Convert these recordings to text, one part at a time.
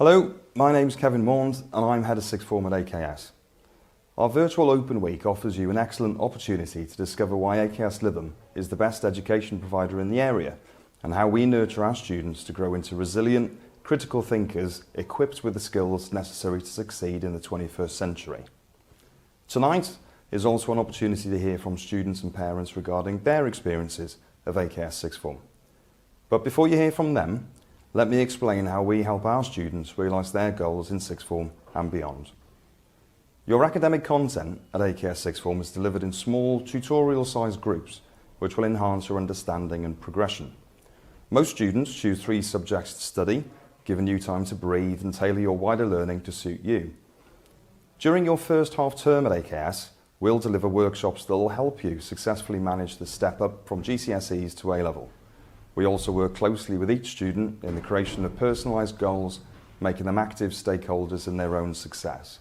Hello, my name's Kevin Maund and I'm Head of Sixth Form at AKS. Our virtual Open Week offers you an excellent opportunity to discover why AKS Lytham is the best education provider in the area and how we nurture our students to grow into resilient, critical thinkers equipped with the skills necessary to succeed in the 21st century. Tonight is also an opportunity to hear from students and parents regarding their experiences of AKS Sixth Form. But before you hear from them, let me explain how we help our students realise their goals in Sixth Form and beyond. Your academic content at AKS Sixth Form is delivered in small, tutorial-sized groups, which will enhance your understanding and progression. Most students choose 3 subjects to study, giving you time to breathe and tailor your wider learning to suit you. During your first half term at AKS, we'll deliver workshops that will help you successfully manage the step up from GCSEs to A-level. We also work closely with each student in the creation of personalised goals, making them active stakeholders in their own success.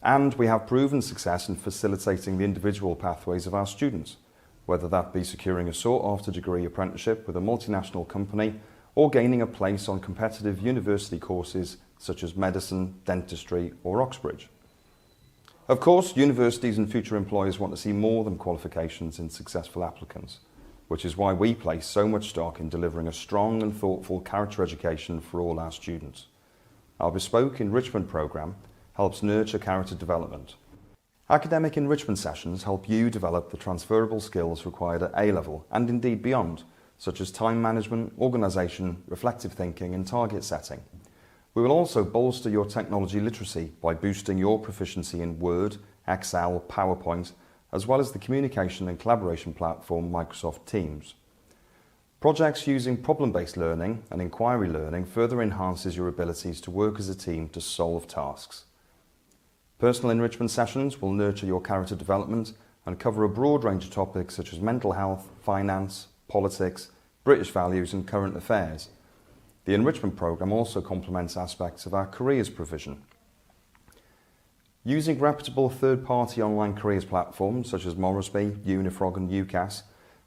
And we have proven success in facilitating the individual pathways of our students, whether that be securing a sought-after degree apprenticeship with a multinational company or gaining a place on competitive university courses such as medicine, dentistry or Oxbridge. Of course, universities and future employers want to see more than qualifications in successful applicants, which is why we place so much stock in delivering a strong and thoughtful character education for all our students. Our bespoke enrichment programme helps nurture character development. Academic enrichment sessions help you develop the transferable skills required at A-level and indeed beyond, such as time management, organisation, reflective thinking and target setting. We will also bolster your technology literacy by boosting your proficiency in Word, Excel, PowerPoint, as well as the communication and collaboration platform Microsoft Teams. Projects using problem-based learning and inquiry learning further enhances your abilities to work as a team to solve tasks. Personal enrichment sessions will nurture your character development and cover a broad range of topics such as mental health, finance, politics, British values and current affairs. The enrichment programme also complements aspects of our careers provision. Using reputable third-party online careers platforms such as Moresby, Unifrog and UCAS,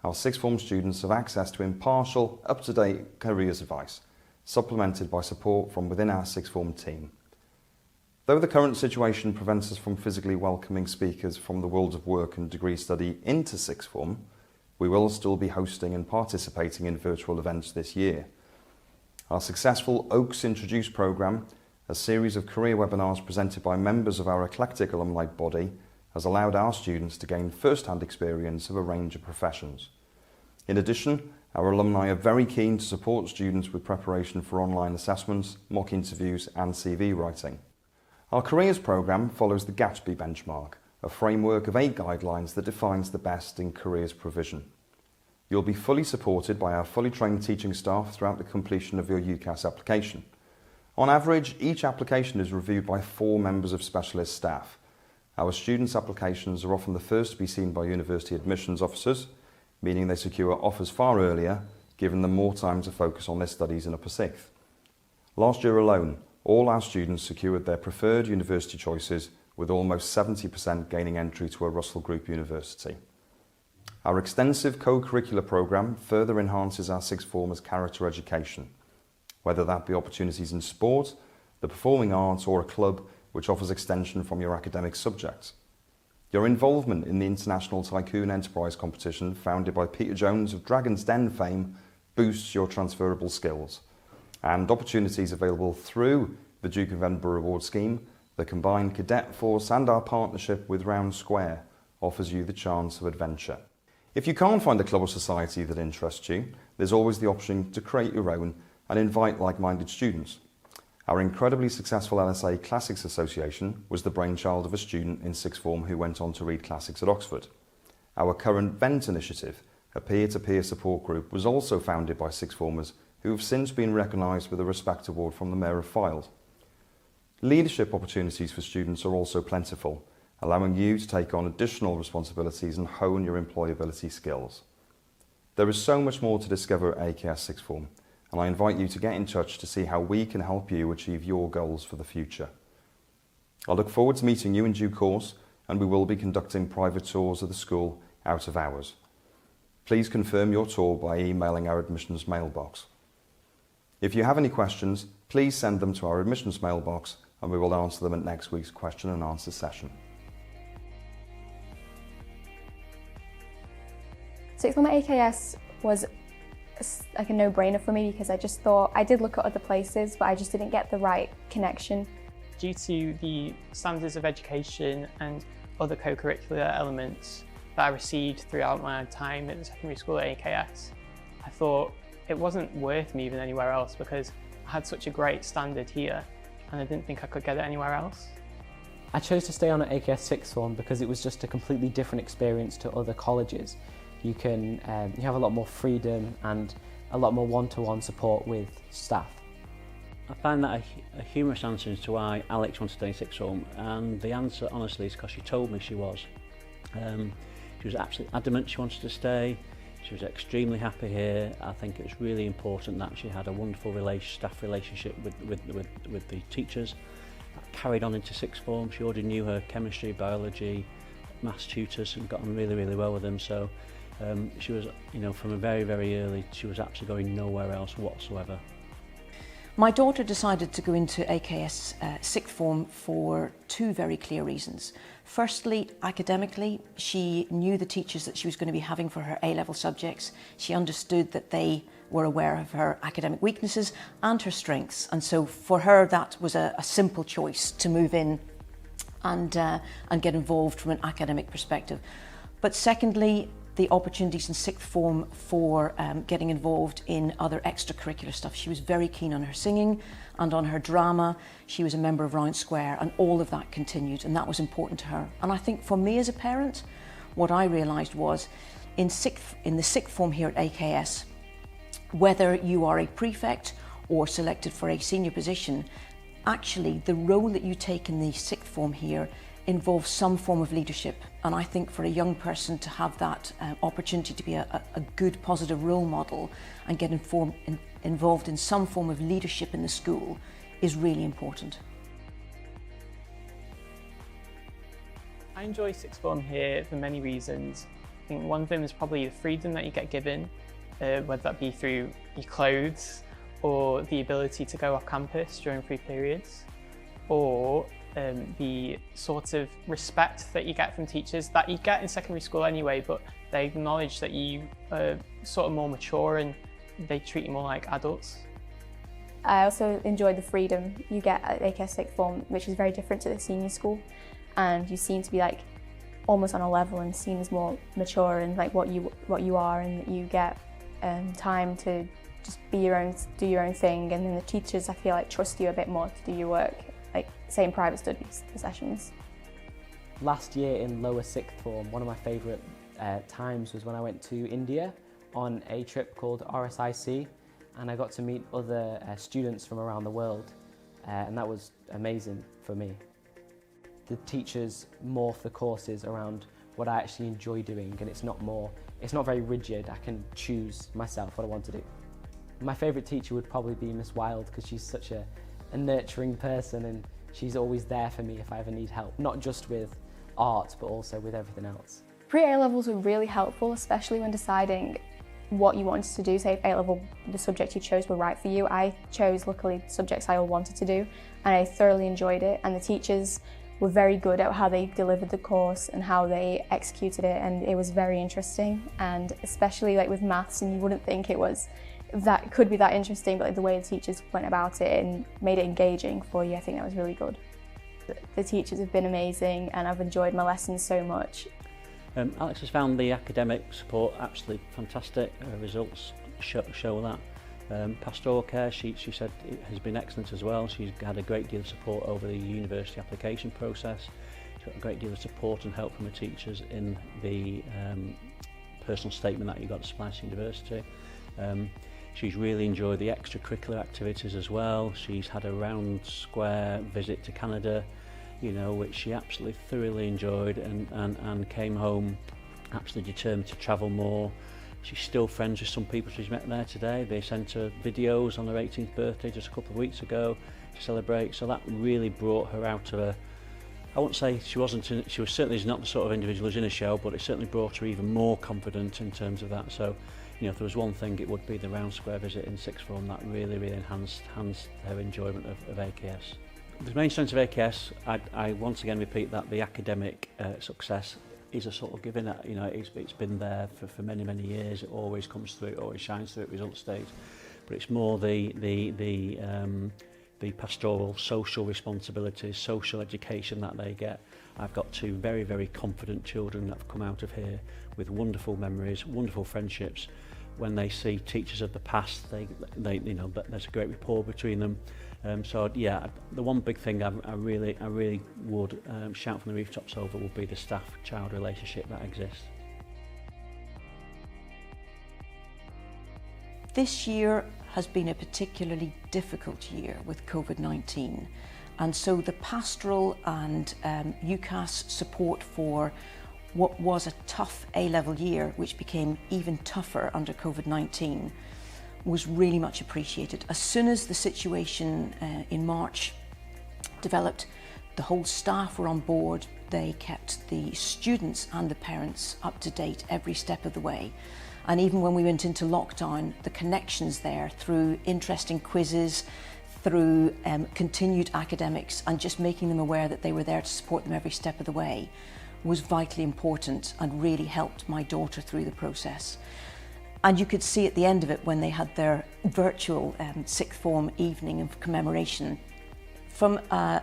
our Sixth Form students have access to impartial, up-to-date careers advice, supplemented by support from within our Sixth Form team. Though the current situation prevents us from physically welcoming speakers from the world of work and degree study into Sixth Form, we will still be hosting and participating in virtual events this year. Our successful Oaks Introduce programme, a series of career webinars presented by members of our eclectic alumni body, has allowed our students to gain first-hand experience of a range of professions. In addition, our alumni are very keen to support students with preparation for online assessments, mock interviews and CV writing. Our careers programme follows the Gatsby benchmark, a framework of 8 guidelines that defines the best in careers provision. You'll be fully supported by our fully trained teaching staff throughout the completion of your UCAS application. On average, each application is reviewed by 4 members of specialist staff. Our students' applications are often the first to be seen by university admissions officers, meaning they secure offers far earlier, giving them more time to focus on their studies in Upper Sixth. Last year alone, all our students secured their preferred university choices, with almost 70% gaining entry to a Russell Group university. Our extensive co-curricular programme further enhances our Sixth Formers' character education, whether that be opportunities in sport, the performing arts or a club which offers extension from your academic subjects. Your involvement in the International Tycoon Enterprise competition founded by Peter Jones of Dragon's Den fame boosts your transferable skills. And opportunities available through the Duke of Edinburgh Award Scheme, the combined cadet force and our partnership with Round Square offers you the chance of adventure. If you can't find a club or society that interests you, there's always the option to create your own and invite like-minded students. Our incredibly successful LSA Classics Association was the brainchild of a student in Sixth Form who went on to read classics at Oxford. Our current Vent initiative, a peer-to-peer support group, was also founded by Sixth Formers who have since been recognised with a Respect Award from the Mayor of Fylde. Leadership opportunities for students are also plentiful, allowing you to take on additional responsibilities and hone your employability skills. There is so much more to discover at AKS Sixth Form, and I invite you to get in touch to see how we can help you achieve your goals for the future. I look forward to meeting you in due course, and we will be conducting private tours of the school out of hours. Please confirm your tour by emailing our admissions mailbox. If you have any questions, please send them to our admissions mailbox and we will answer them at next week's question and answer session. Sixth form at AKS was like a no-brainer for me because I just thought, I did look at other places, but I just didn't get the right connection. Due to the standards of education and other co-curricular elements that I received throughout my time at the secondary school at AKS, I thought it wasn't worth moving anywhere else because I had such a great standard here and I didn't think I could get it anywhere else. I chose to stay on at AKS sixth form because it was just a completely different experience to other colleges. You have a lot more freedom and a lot more one-to-one support with staff. I find that a humorous answer as to why Alex wanted to stay in sixth form, and the answer honestly is because she told me she was. She was absolutely adamant she wanted to stay. She was extremely happy here. I think it's really important that she had a wonderful staff relationship with the teachers. That carried on into sixth form. She already knew her chemistry, biology, maths tutors and got on really, really well with them. So she was, from a very, very early, she was absolutely going nowhere else whatsoever. My daughter decided to go into AKS sixth form for two very clear reasons. Firstly, academically, she knew the teachers that she was going to be having for her A-level subjects. She understood that they were aware of her academic weaknesses and her strengths. And so for her, that was a simple choice to move in and get involved from an academic perspective. But secondly, the opportunities in sixth form for getting involved in other extracurricular stuff. She was very keen on her singing and on her drama. She was a member of Round Square and all of that continued, and that was important to her. And I think for me as a parent, what I realised was in the sixth form here at AKS, whether you are a prefect or selected for a senior position, actually the role that you take in the sixth form here involves some form of leadership. And I think for a young person to have that opportunity to be a good, positive role model and get involved in some form of leadership in the school is really important. I enjoy sixth form here for many reasons. I think one of them is probably the freedom that you get given, whether that be through your clothes or the ability to go off campus during free periods, or the sort of respect that you get from teachers that you get in secondary school anyway, but they acknowledge that you are sort of more mature and they treat you more like adults. I also enjoy the freedom you get at AKS sixth form, which is very different to the senior school, and you seem to be like almost on a level and seen as more mature and like what you are, and you get time to just be your own, do your own thing, and then the teachers, I feel like, trust you a bit more to do your work, like say in private studies sessions. Last year in lower sixth form, one of my favourite times was when I went to India on a trip called RSIC, and I got to meet other students from around the world, and that was amazing for me. The teachers morph the courses around what I actually enjoy doing, and it's not very rigid. I can choose myself what I want to do. My favourite teacher would probably be Miss Wild, because she's such a nurturing person and she's always there for me if I ever need help, not just with art but also with everything else. Pre-A levels were really helpful, especially when deciding what you wanted to do. Say if A level, the subject you chose were right for you. I chose, luckily, subjects I all wanted to do, and I thoroughly enjoyed it, and the teachers were very good at how they delivered the course and how they executed it, and it was very interesting. And especially like with maths, and you wouldn't think that could be that interesting, but like the way the teachers went about it and made it engaging for you, I think that was really good. The teachers have been amazing and I've enjoyed my lessons so much. Alex has found the academic support absolutely fantastic. Her results show that. Pastoral care, she said, it has been excellent as well. She's had a great deal of support over the university application process. She's got a great deal of support and help from the teachers in the personal statement that you got to supply to university. She's really enjoyed the extracurricular activities as well. She's had a Round Square visit to Canada, which she absolutely thoroughly enjoyed, and came home absolutely determined to travel more. She's still friends with some people she's met there today. They sent her videos on her 18th birthday just a couple of weeks ago to celebrate, so that really brought her out of her, I won't say she was certainly not the sort of individual who's in a shell, but it certainly brought her even more confident in terms of that. So you know, if there was one thing, it would be the round square visit in sixth form that really enhanced her enjoyment of AKS. The main strength of AKS, I once again repeat that the academic success is a sort of given. You know, it's been there for many years. It always comes through, it always shines through at result stage. But it's more the pastoral social responsibilities, social education that they get. I've got two very confident children that have come out of here with wonderful memories, wonderful friendships. When they see teachers of the past, they you know, there's a great rapport between them. So yeah, the one big thing I really would shout from the rooftops over would be the staff-child relationship that exists. This year has been a particularly difficult year with COVID-19, and so the pastoral and UCAS support for what was a tough A-level year, which became even tougher under COVID-19, was really much appreciated. As soon as the situation in March developed, the whole staff were on board. They kept the students and the parents up to date every step of the way. And even when we went into lockdown, the connections there through interesting quizzes, through continued academics, and just making them aware that they were there to support them every step of the way was vitally important and really helped my daughter through the process. And you could see at the end of it when they had their virtual sixth form evening of commemoration. From an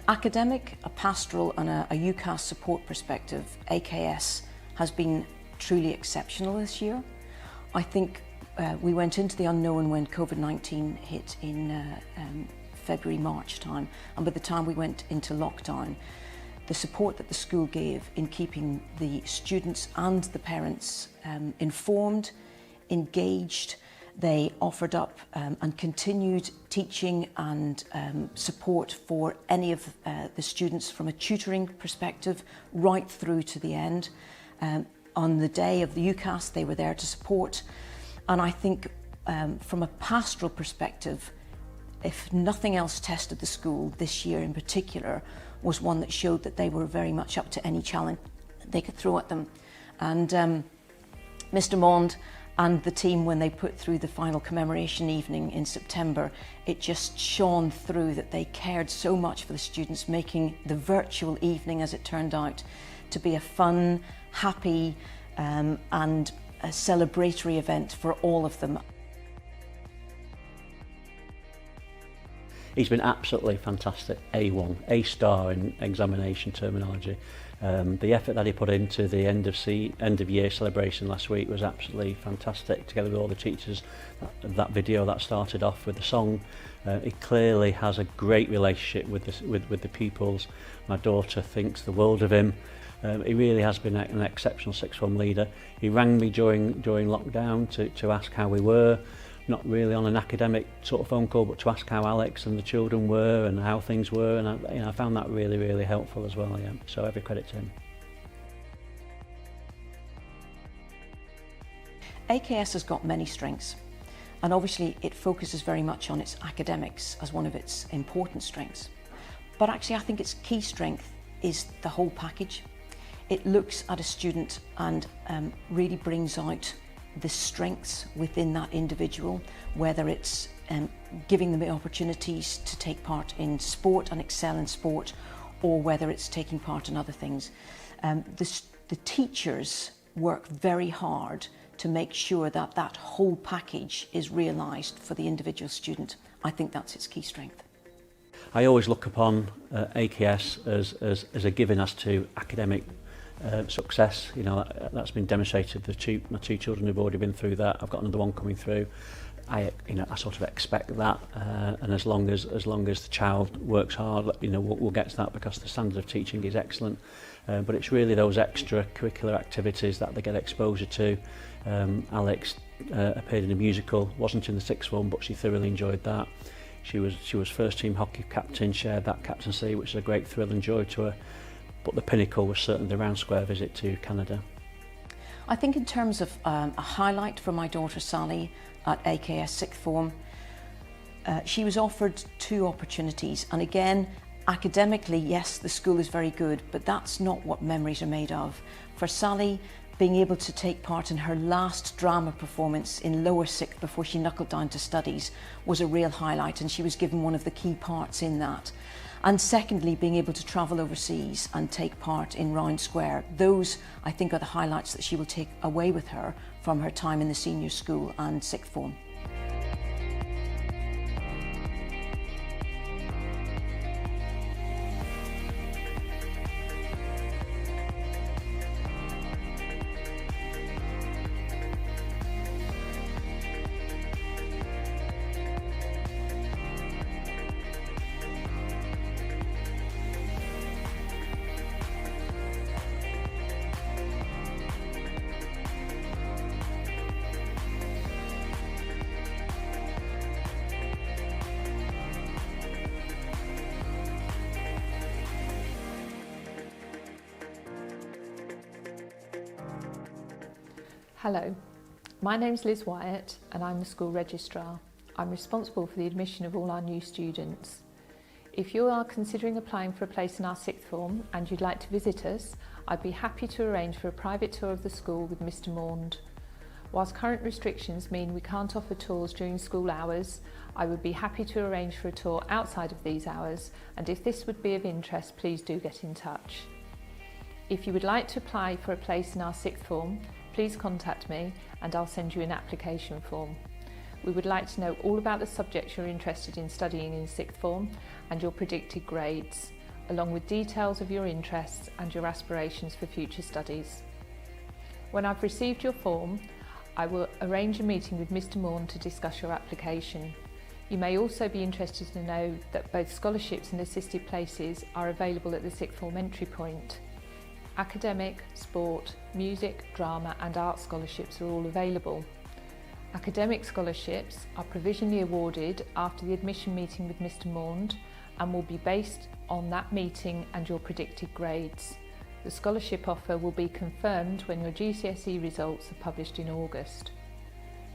academic, a pastoral and a UCAS support perspective, AKS has been truly exceptional this year. I think we went into the unknown when COVID-19 hit in February, March time, and by the time we went into lockdown, the support that the school gave in keeping the students and the parents informed, engaged. They offered up and continued teaching and support for any of the students from a tutoring perspective right through to the end. On the day of the UCAS, they were there to support. And I think from a pastoral perspective, if nothing else tested the school this year in particular, was one that showed that they were very much up to any challenge they could throw at them. And Mr Maund and the team, when they put through the final commemoration evening in September, it just shone through that they cared so much for the students, making the virtual evening, as it turned out, to be a fun, happy and a celebratory event for all of them. He's been absolutely fantastic, A1, A-star in examination terminology. The effort that he put into the end of year celebration last week was absolutely fantastic, together with all the teachers. That video that started off with the song, he clearly has a great relationship with the pupils. My daughter thinks the world of him. He really has been an exceptional sixth form leader. He rang me during lockdown to ask how we were. Not really on an academic sort of phone call, but to ask how Alex and the children were and how things were, and I found that really helpful as well. Yeah, so every credit to him. AKS has got many strengths, and obviously it focuses very much on its academics as one of its important strengths. But actually I think its key strength is the whole package. It looks at a student and really brings out the strengths within that individual, whether it's giving them the opportunities to take part in sport and excel in sport, or whether it's taking part in other things. The teachers work very hard to make sure that that whole package is realised for the individual student. I think that's its key strength. I always look upon AKS as a given as to academic success. You know, that's been demonstrated. My two children have already been through that. I've got another one coming through. I sort of expect that, and as long as the child works hard, we'll get to that, because the standard of teaching is excellent. But it's really those extra curricular activities that they get exposure to. Alex appeared in a musical, wasn't in the sixth form, but she thoroughly enjoyed that. She was first team hockey captain, shared that captaincy, which is a great thrill and joy to her. But the pinnacle was certainly the round square visit to Canada. I think in terms of a highlight for my daughter Sally at AKS sixth form, she was offered 2 opportunities, and again, academically, yes, the school is very good, but that's not what memories are made of. For Sally, being able to take part in her last drama performance in lower sixth before she knuckled down to studies was a real highlight, and she was given one of the key parts in that. And secondly, being able to travel overseas and take part in Round Square. Those, I think, are the highlights that she will take away with her from her time in the senior school and sixth form. Hello, my name's Liz Wyatt and I'm the school registrar. I'm responsible for the admission of all our new students. If you are considering applying for a place in our sixth form and you'd like to visit us, I'd be happy to arrange for a private tour of the school with Mr Maund. Whilst current restrictions mean we can't offer tours during school hours, I would be happy to arrange for a tour outside of these hours, and if this would be of interest, please do get in touch. If you would like to apply for a place in our sixth form, please contact me and I'll send you an application form. We would like to know all about the subjects you're interested in studying in sixth form and your predicted grades, along with details of your interests and your aspirations for future studies. When I've received your form, I will arrange a meeting with Mr Maund to discuss your application. You may also be interested to know that both scholarships and assisted places are available at the sixth form entry point. Academic, sport, music, drama and art scholarships are all available. Academic scholarships are provisionally awarded after the admission meeting with Mr Maund and will be based on that meeting and your predicted grades. The scholarship offer will be confirmed when your GCSE results are published in August.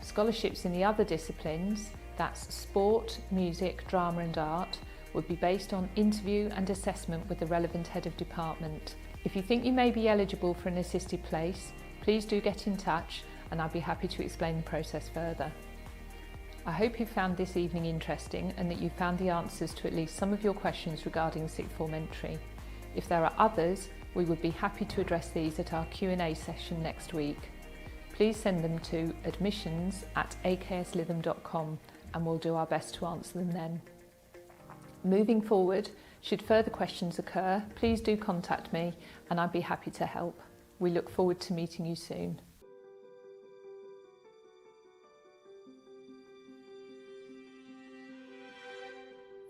Scholarships in the other disciplines, that's sport, music, drama and art, would be based on interview and assessment with the relevant head of department. If you think you may be eligible for an assisted place, please do get in touch and I'll be happy to explain the process further. I hope you found this evening interesting and that you found the answers to at least some of your questions regarding sixth form entry. If there are others, we would be happy to address these at our Q&A session next week. Please send them to admissions@akslitham.com and we'll do our best to answer them then. Moving forward, should further questions occur, please do contact me and I'd be happy to help. We look forward to meeting you soon.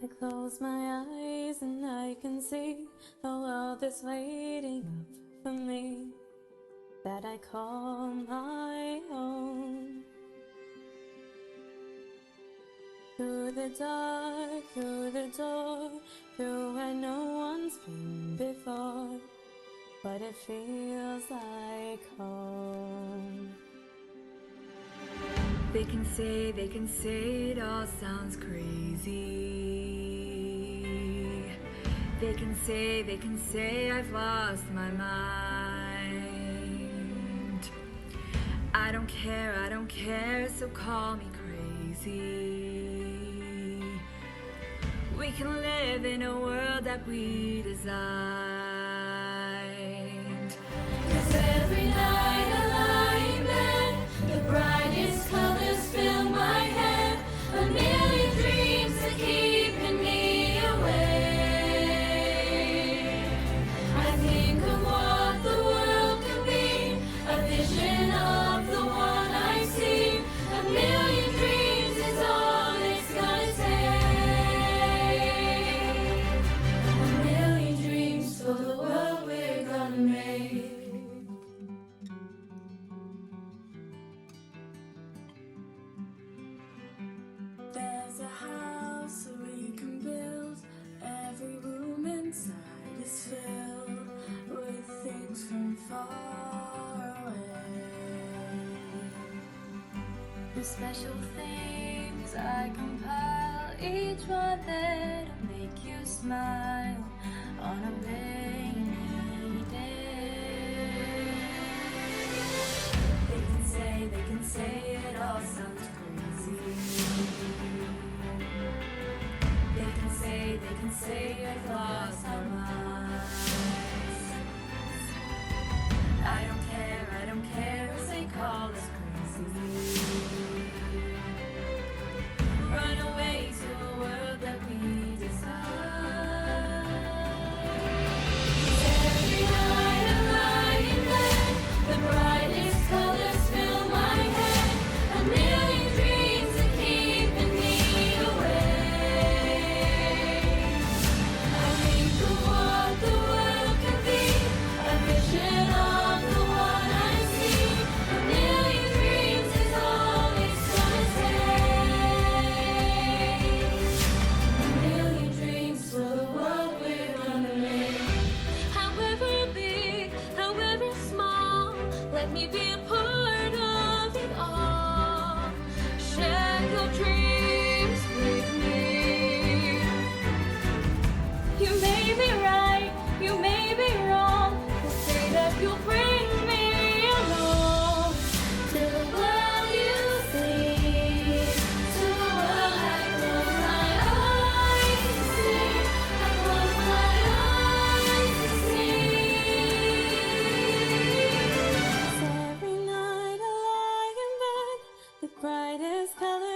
I close my eyes and I can see the world is waiting up for me, that I call my own. Through the dark, through the door, through where no one's been before, but it feels like home. They can say it all sounds crazy. They can say I've lost my mind. I don't care, so call me crazy. We can live in a world that we designed. 'Cause every night I lie in bed, the brightest colors fill my head, a million dreams are keeping me awake. I think of what the world could be, a vision of the one I see, a million dreams is all it's gonna take, a million dreams for the world we're gonna make. There's a house we can build, every room inside is filled with things from far away. The special things I compile, each one that'll make you smile on a rainy day. say it all sounds crazy. They can say I've lost my mind. I don't care if they call us crazy. Run away to a world that we desire. Every night I lie in bed, the brightest colors fill my head. A million dreams are keeping me awake. I think of what the world can be, a vision of the one I see. A million dreams is all it's gonna take. A million dreams for the world we're gonna make. However big, however small, let me be a part of it all. Share your dreams with me. You may be right, you may be wrong, but say that you'll bring me along to the world you see, to the world I close my eyes to see, I close my eyes to see. Every night I lie in bed, the brightest color